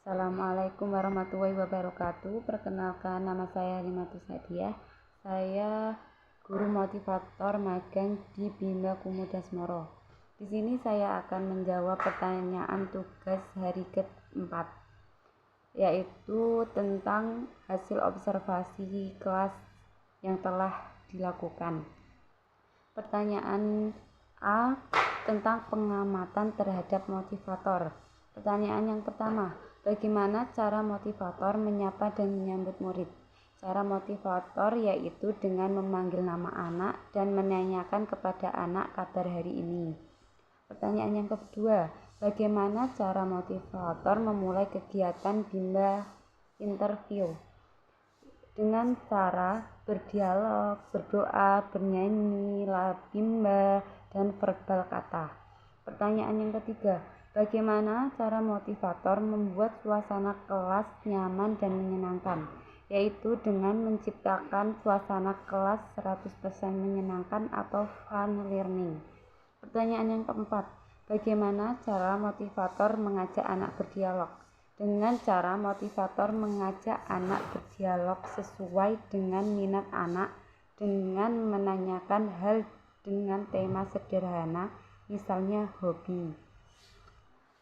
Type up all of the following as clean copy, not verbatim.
Assalamualaikum warahmatullahi wabarakatuh. Perkenalkan, nama saya Halimatus Hadiah. Saya guru motivator magang di Bima Kumudasmoro. Di sini saya akan menjawab pertanyaan tugas hari keempat, yaitu tentang hasil observasi kelas yang telah dilakukan. Pertanyaan A tentang pengamatan terhadap motivator. Pertanyaan yang pertama, bagaimana cara motivator menyapa dan menyambut murid? Cara motivator yaitu dengan memanggil nama anak dan menanyakan kepada anak kabar hari ini. Pertanyaan yang kedua, bagaimana cara motivator memulai kegiatan Bima interview? Dengan cara berdialog, berdoa, bernyanyi, bimba, dan verbal kata. Pertanyaan yang ketiga, bagaimana cara motivator membuat suasana kelas nyaman dan menyenangkan? Yaitu dengan menciptakan suasana kelas 100% menyenangkan atau fun learning. Pertanyaan yang keempat, bagaimana cara motivator mengajak anak berdialog? Dengan cara motivator mengajak anak berdialog sesuai dengan minat anak dengan menanyakan hal dengan tema sederhana, misalnya hobi.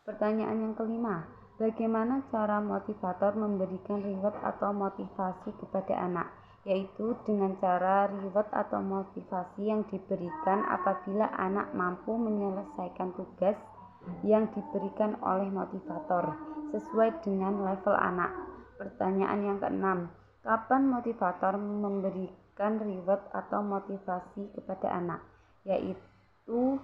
Pertanyaan yang kelima, bagaimana cara motivator memberikan reward atau motivasi kepada anak? Yaitu dengan cara reward atau motivasi yang diberikan apabila anak mampu menyelesaikan tugas yang diberikan oleh motivator sesuai dengan level anak. Pertanyaan yang keenam, kapan motivator memberikan reward atau motivasi kepada anak? Yaitu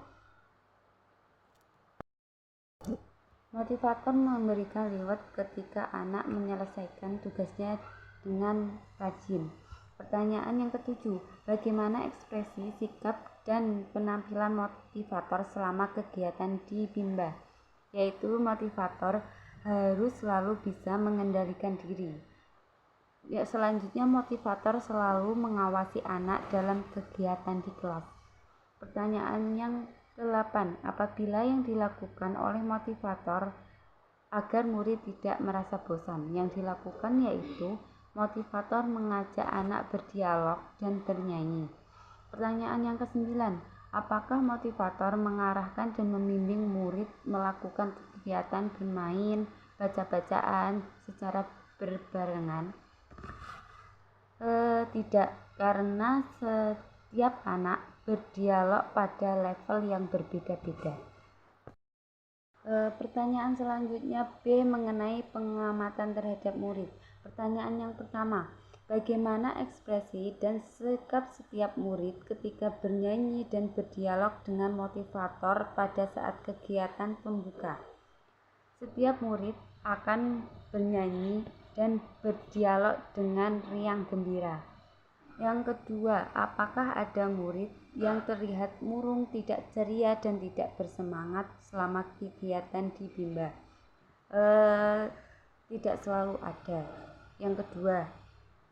motivator memberikan reward ketika anak menyelesaikan tugasnya dengan rajin. Pertanyaan yang ketujuh, bagaimana ekspresi, sikap, dan penampilan motivator selama kegiatan di Bimba? Yaitu motivator harus selalu bisa mengendalikan diri. Selanjutnya, motivator selalu mengawasi anak dalam kegiatan di kelas. Pertanyaan yang ke-8, apabila yang dilakukan oleh motivator agar murid tidak merasa bosan, yang dilakukan yaitu motivator mengajak anak berdialog dan bernyanyi. Pertanyaan yang ke-9, apakah motivator mengarahkan dan membimbing murid melakukan kegiatan bermain, baca-bacaan secara berbarengan? Tidak, karena setiap anak berdialog pada level yang berbeda-beda. Pertanyaan selanjutnya B mengenai pengamatan terhadap murid. Pertanyaan yang pertama, bagaimana ekspresi dan sikap setiap murid ketika bernyanyi dan berdialog dengan motivator pada saat kegiatan pembuka? Setiap murid akan bernyanyi dan berdialog dengan riang gembira. Yang kedua, apakah ada murid yang terlihat murung, tidak ceria, dan tidak bersemangat selama kegiatan di Bimba? Tidak selalu ada. Yang kedua,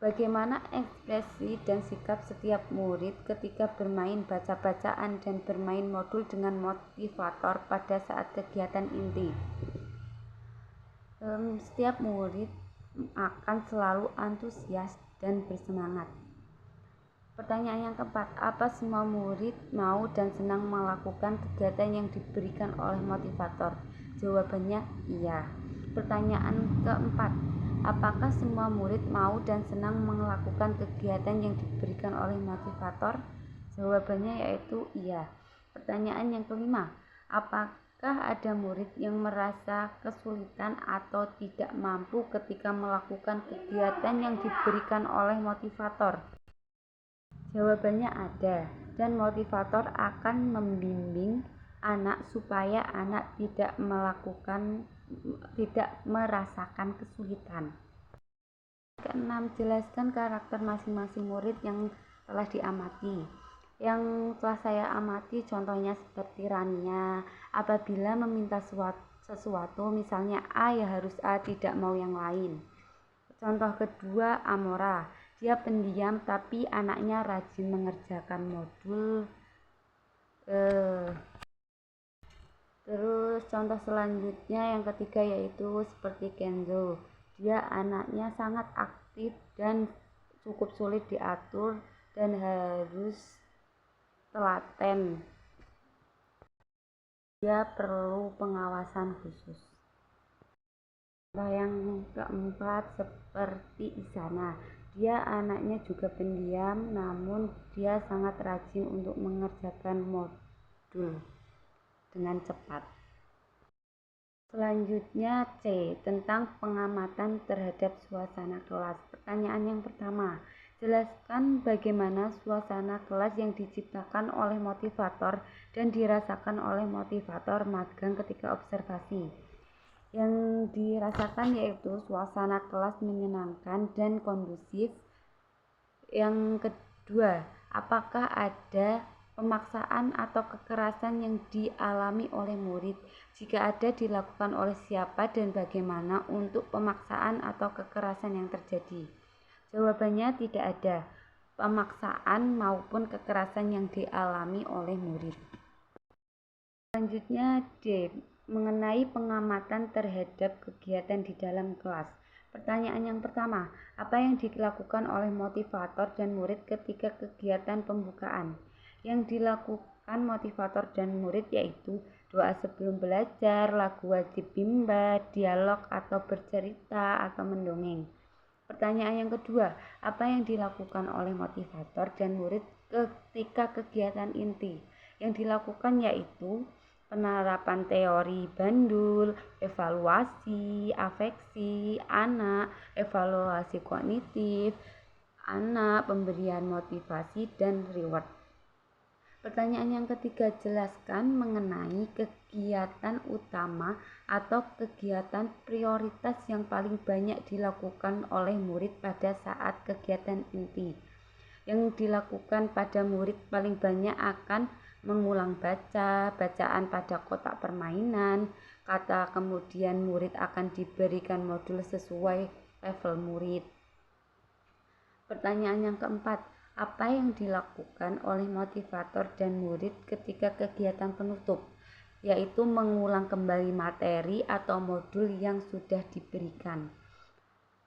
bagaimana ekspresi dan sikap setiap murid ketika bermain baca-bacaan dan bermain modul dengan motivator pada saat kegiatan inti? Setiap murid akan selalu antusias dan bersemangat. Pertanyaan yang keempat, apa semua murid mau dan senang melakukan kegiatan yang diberikan oleh motivator? Jawabannya iya. Pertanyaan keempat, apakah semua murid mau dan senang melakukan kegiatan yang diberikan oleh motivator? Jawabannya yaitu iya. Pertanyaan yang kelima, apakah ada murid yang merasa kesulitan atau tidak mampu ketika melakukan kegiatan yang diberikan oleh motivator? Jawabannya ada, dan motivator akan membimbing anak supaya anak tidak merasakan kesulitan. Keenam, jelaskan karakter masing-masing murid yang telah diamati. Yang telah saya amati contohnya seperti Rania, apabila meminta sesuatu, misalnya A ya harus A, tidak mau yang lain. Contoh kedua, Amora, dia pendiam tapi anaknya rajin mengerjakan modul. Terus contoh selanjutnya yang ketiga yaitu seperti Kenzo. Dia anaknya sangat aktif dan cukup sulit diatur dan harus telaten. Dia perlu pengawasan khusus. Contoh yang keempat seperti Isana. Dia anaknya juga pendiam, namun dia sangat rajin untuk mengerjakan modul dengan cepat. Selanjutnya C. Tentang pengamatan terhadap suasana kelas. Pertanyaan yang pertama, jelaskan bagaimana suasana kelas yang diciptakan oleh motivator dan dirasakan oleh motivator magang ketika observasi. Yang dirasakan yaitu suasana kelas menyenangkan dan kondusif. Yang kedua, apakah ada pemaksaan atau kekerasan yang dialami oleh murid? Jika ada, dilakukan oleh siapa dan bagaimana untuk pemaksaan atau kekerasan yang terjadi? Jawabannya tidak ada pemaksaan maupun kekerasan yang dialami oleh murid. Selanjutnya D. Mengenai pengamatan terhadap kegiatan di dalam kelas. Pertanyaan yang pertama, apa yang dilakukan oleh motivator dan murid ketika kegiatan pembukaan? Yang dilakukan motivator dan murid yaitu doa sebelum belajar, lagu wajib bimba, dialog atau bercerita atau mendongeng. Pertanyaan yang kedua, apa yang dilakukan oleh motivator dan murid ketika kegiatan inti? Yang dilakukan yaitu penerapan teori Bandul, evaluasi afeksi anak, evaluasi kognitif anak, pemberian motivasi dan reward. Pertanyaan yang ketiga, jelaskan mengenai kegiatan utama atau kegiatan prioritas yang paling banyak dilakukan oleh murid pada saat kegiatan inti. Yang dilakukan pada murid paling banyak akan mengulang bacaan pada kotak permainan, kata kemudian murid akan diberikan modul sesuai level murid. Pertanyaan yang keempat, apa yang dilakukan oleh motivator dan murid ketika kegiatan penutup? Yaitu mengulang kembali materi atau modul yang sudah diberikan.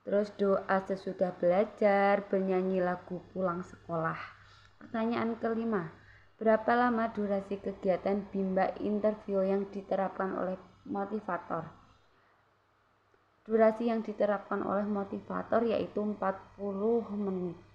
Terus doa sesudah belajar, bernyanyi lagu pulang sekolah. Pertanyaan kelima, berapa lama durasi kegiatan bimba interview yang diterapkan oleh motivator? Durasi yang diterapkan oleh motivator yaitu 40 menit.